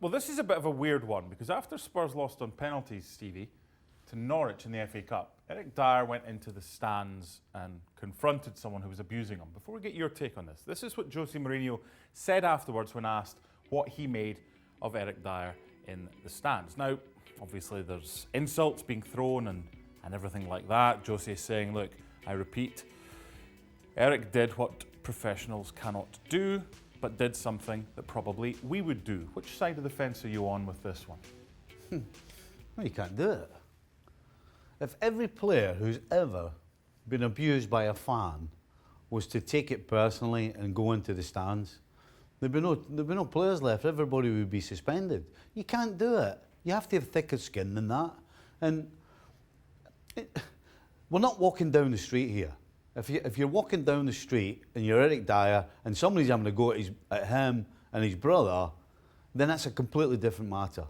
Well, this is a bit of a weird one because after Spurs lost on penalties, Stevie, to Norwich in the FA Cup, Eric Dier went into the stands and confronted someone who was abusing him. Before we get your take on this is what Jose Mourinho said afterwards when asked what he made of Eric Dier in the stands. Now, obviously there's insults being thrown and everything like that. Jose is saying, look, I repeat, Eric did what professionals cannot do, but did something that probably we would do. Which side of the fence are you on with this one? Well, you can't do it. If every player who's ever been abused by a fan was to take it personally and go into the stands, there'd be no players left. Everybody would be suspended. You can't do it. You have to have thicker skin than that. And we're not walking down the street here. If you're walking down the street and you're Eric Dier and somebody's having a go at him and his brother, then that's a completely different matter.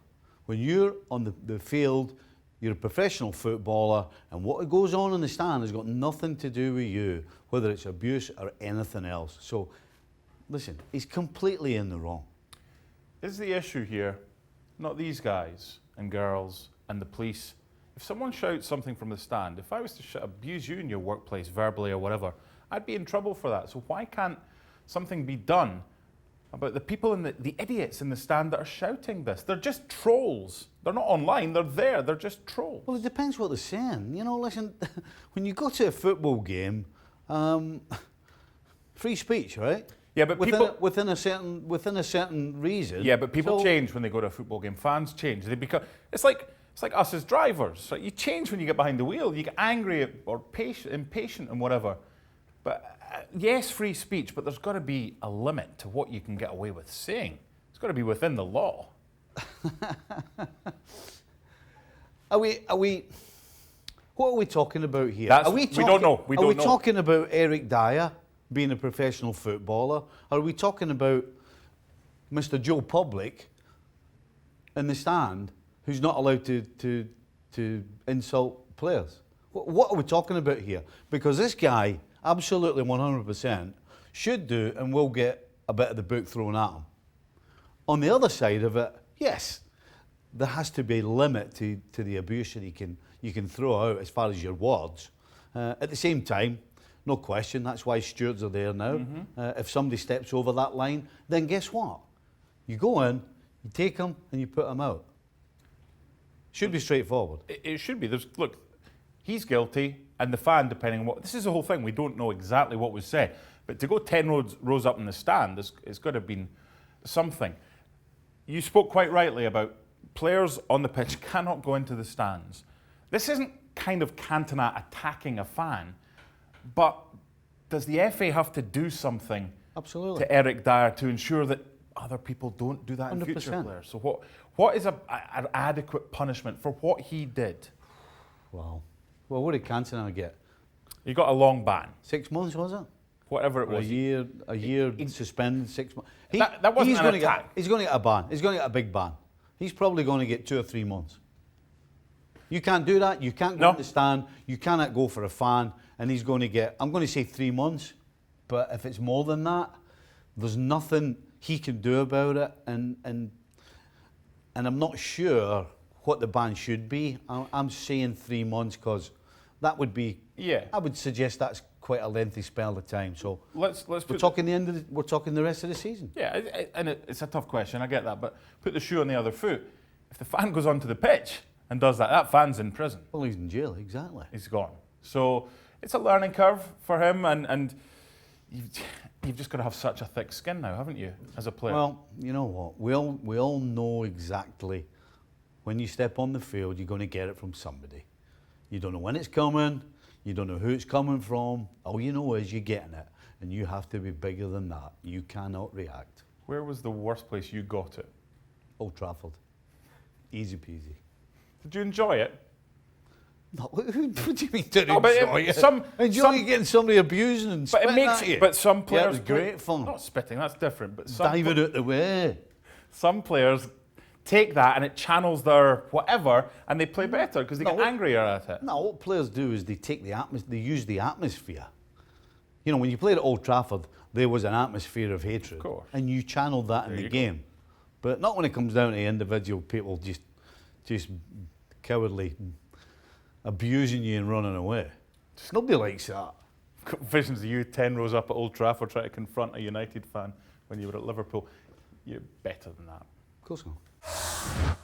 When you're on the field, you're a professional footballer, and what goes on in the stand has got nothing to do with you, whether it's abuse or anything else. So, listen, he's completely in the wrong. Is the issue here not these guys and girls and the police? If someone shouts something from the stand, if I was to abuse you in your workplace verbally or whatever, I'd be in trouble for that. So why can't something be done about the people and the idiots in the stand that are shouting this? They're just trolls. They're not online, they're there, they're just trolls. Well, it depends what they're saying. You know, listen, when you go to a football game, free speech, right? Yeah, but within a certain reason. Yeah, but people change when they go to a football game. Fans change. They become. It's like us as drivers. Right? You change when you get behind the wheel. You get angry or impatient and whatever. But yes, free speech. But there's got to be a limit to what you can get away with saying. It's got to be within the law. Are we? What are we talking about here? We don't know. Are we talking about Eric Dier being a professional footballer? Or are we talking about Mr. Joe Public in the stand who's not allowed to insult players? What are we talking about here? Because this guy, absolutely 100%, should do and will get a bit of the book thrown at him. On the other side of it, yes, there has to be a limit to the abuse that you can throw out as far as your words. At the same time, no question, that's why stewards are there now. Mm-hmm. If somebody steps over that line, then guess what? You go in, you take them, and you put them out. Should be straightforward. It should be. Look, he's guilty, and the fan, depending on what... This is the whole thing. We don't know exactly what was said. But to go 10 rows up in the stand, it's got to have been something. You spoke quite rightly about players on the pitch cannot go into the stands. This isn't kind of Cantona attacking a fan, but does the FA have to do something to Eric Dier to ensure that other people don't do that in 100%. Future players? So what is an adequate punishment for what he did? Wow. Well, what did Cantona get? He got a long ban. 6 months, was it? Whatever it was. A year suspended, 6 months. That wasn't an attack. He's going to get a ban. He's going to get a big ban. He's probably going to get 2 or 3 months. You can't do that. You can't go in the stand. You cannot go for a fan. And he's going to get, I'm going to say 3 months. But if it's more than that, there's nothing he can do about it. And I'm not sure what the ban should be. I'm saying 3 months because that would be, I would suggest that's quite a lengthy spell of time. So we're talking the rest of the season. Yeah, and it's a tough question. I get that, but put the shoe on the other foot. If the fan goes onto the pitch and does that fan's in prison. Well, he's in jail. Exactly. He's gone. So it's a learning curve for him, and you've just got to have such a thick skin now, haven't you, as a player? Well, you know what? We all know exactly when you step on the field, you're going to get it from somebody. You don't know when it's coming. You don't know who it's coming from. All you know is you're getting it, and you have to be bigger than that. You cannot react. Where was the worst place you got it? Old Trafford. Easy peasy. Did you enjoy it? No, what do you mean to enjoy it? Enjoy getting somebody abusing and spitting at you. But some players... Yeah, it was great fun. Not spitting, that's different. But diving out the way. Some players take that and it channels their whatever, and they play better because they get angrier at it. No, what players do is they take they use the atmosphere. You know, when you played at Old Trafford, there was an atmosphere of hatred. Of course. And you channeled that in the game. But not when it comes down to individual people just cowardly abusing you and running away. Nobody likes that. Got visions of you 10 rows up at Old Trafford trying to confront a United fan when you were at Liverpool. You're better than that. Of course not.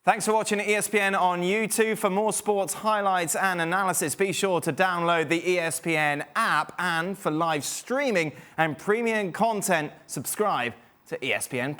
Thanks for watching ESPN on YouTube. For more sports highlights and analysis, be sure to download the ESPN app. And for live streaming and premium content, subscribe to ESPN+.